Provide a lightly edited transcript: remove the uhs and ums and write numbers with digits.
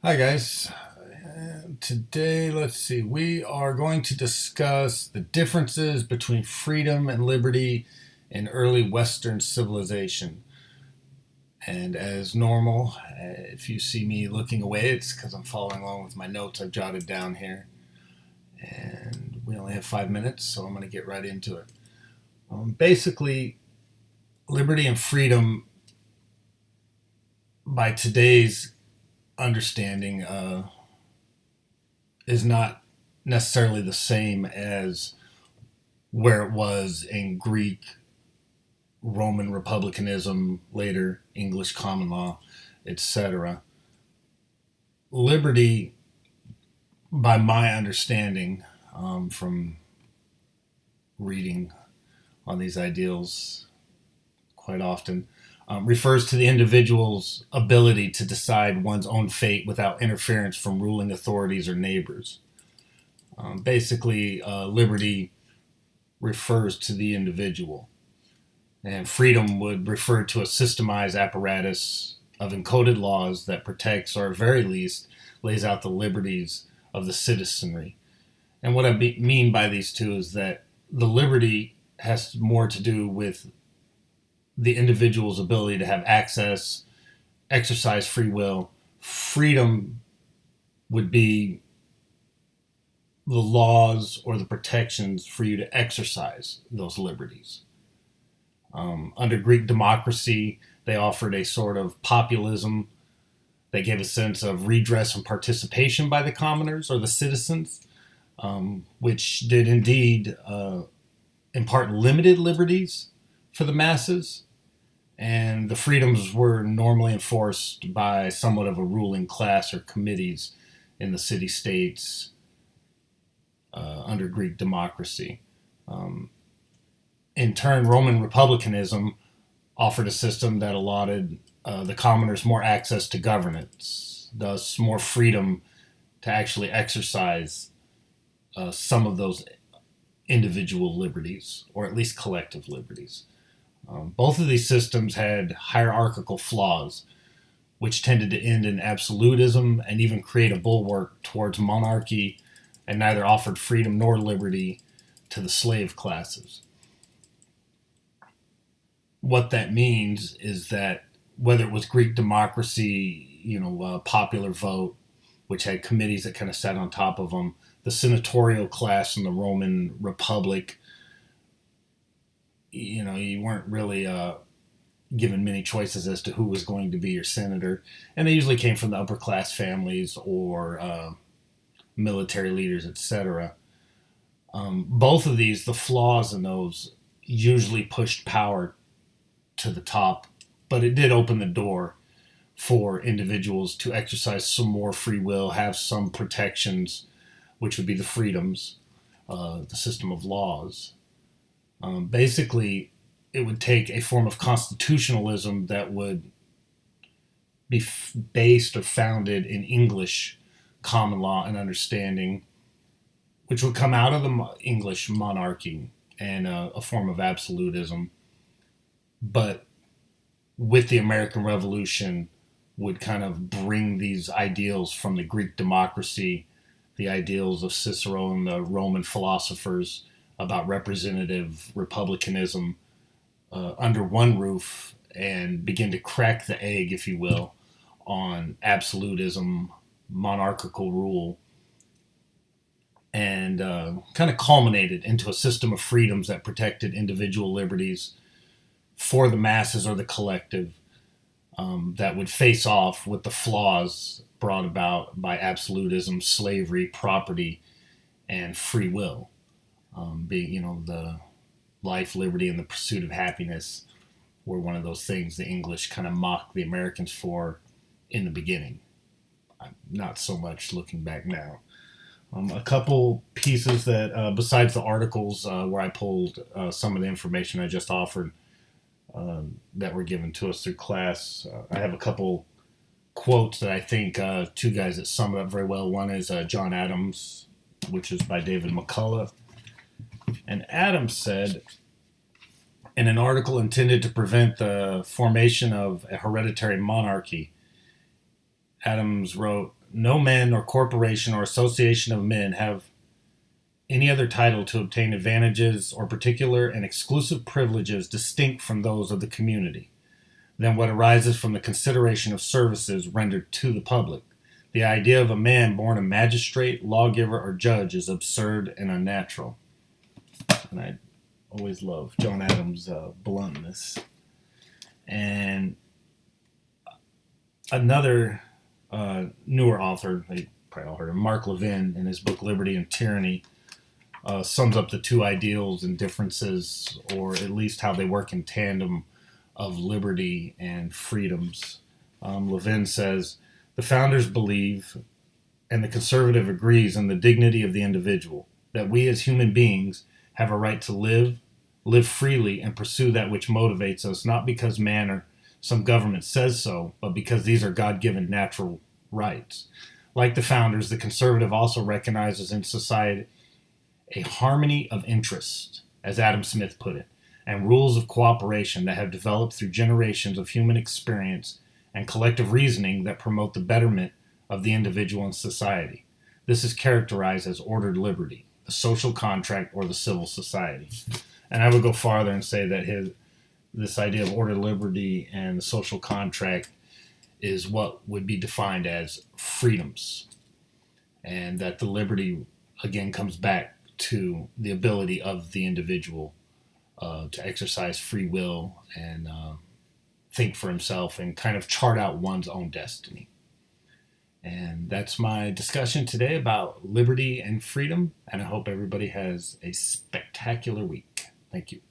Hi, guys. Today, let's see, we are going to discuss the differences between freedom and liberty in early Western civilization. And as normal, if you see me looking away, it's because I'm following along with my notes I've jotted down here. And we only have 5 minutes, so I'm going to get right into it. Basically, liberty and freedom, by today's understanding, is not necessarily the same as where it was in Greek, Roman republicanism, later English common law, etc. Liberty, by my understanding, from reading on these ideals quite often, refers to the individual's ability to decide one's own fate without interference from ruling authorities or neighbors. Basically, liberty refers to the individual, and freedom would refer to a systemized apparatus of encoded laws that protects, or at very least, lays out the liberties of the citizenry. And what mean by these two is that the liberty has more to do with the individual's ability to have access, exercise free will. Freedom would be the laws or the protections for you to exercise those liberties. Under Greek democracy, they offered a sort of populism. They gave a sense of redress and participation by the commoners or the citizens, which did indeed impart limited liberties for the masses. And the freedoms were normally enforced by somewhat of a ruling class or committees in the city states under Greek democracy. In turn, Roman republicanism offered a system that allotted the commoners more access to governance, thus more freedom to actually exercise some of those individual liberties, or at least collective liberties. Both of these systems had hierarchical flaws, which tended to end in absolutism and even create a bulwark towards monarchy, and neither offered freedom nor liberty to the slave classes. What that means is that whether it was Greek democracy, popular vote, which had committees that kind of sat on top of them, the senatorial class in the Roman Republic, you weren't really given many choices as to who was going to be your senator, and they usually came from the upper class families or military leaders, etc. Both of these, the flaws in those, usually pushed power to the top, but it did open the door for individuals to exercise some more free will, have some protections, which would be the freedoms, the system of laws. Basically, it would take a form of constitutionalism that would be based or founded in English common law and understanding, which would come out of the English monarchy and a form of absolutism. But with the American Revolution, would kind of bring these ideals from the Greek democracy, the ideals of Cicero and the Roman philosophers about representative republicanism under one roof and begin to crack the egg, if you will, on absolutism, monarchical rule, and kind of culminated into a system of freedoms that protected individual liberties for the masses or the collective, that would face off with the flaws brought about by absolutism, slavery, property, and free will. Being, the life, liberty, and the pursuit of happiness were one of those things the English kind of mocked the Americans for in the beginning. Not so much looking back now. A couple pieces that, besides the articles where I pulled some of the information I just offered, that were given to us through class, I have a couple quotes that I think two guys that sum it up very well. One is John Adams, which is by David McCullough. And Adams said, in an article intended to prevent the formation of a hereditary monarchy, Adams wrote, no man or corporation or association of men have any other title to obtain advantages or particular and exclusive privileges distinct from those of the community than what arises from the consideration of services rendered to the public. The idea of a man born a magistrate, lawgiver, or judge is absurd and unnatural. And I always love John Adams' bluntness. And another newer author, they probably all heard of Mark Levin, in his book Liberty and Tyranny, sums up the two ideals and differences, or at least how they work in tandem, of liberty and freedoms. Levin says, the founders believe, and the conservative agrees, in the dignity of the individual, that we as human beings have a right to live freely, and pursue that which motivates us, not because man or some government says so, but because these are God-given natural rights. Like the founders, the conservative also recognizes in society a harmony of interest, as Adam Smith put it, and rules of cooperation that have developed through generations of human experience and collective reasoning that promote the betterment of the individual and society. This is characterized as ordered liberty, the social contract, or the civil society. And I would go farther and say that this idea of ordered liberty and the social contract is what would be defined as freedoms. And that the liberty, again, comes back to the ability of the individual to exercise free will and think for himself and kind of chart out one's own destiny. And that's my discussion today about liberty and freedom, and I hope everybody has a spectacular week. Thank you.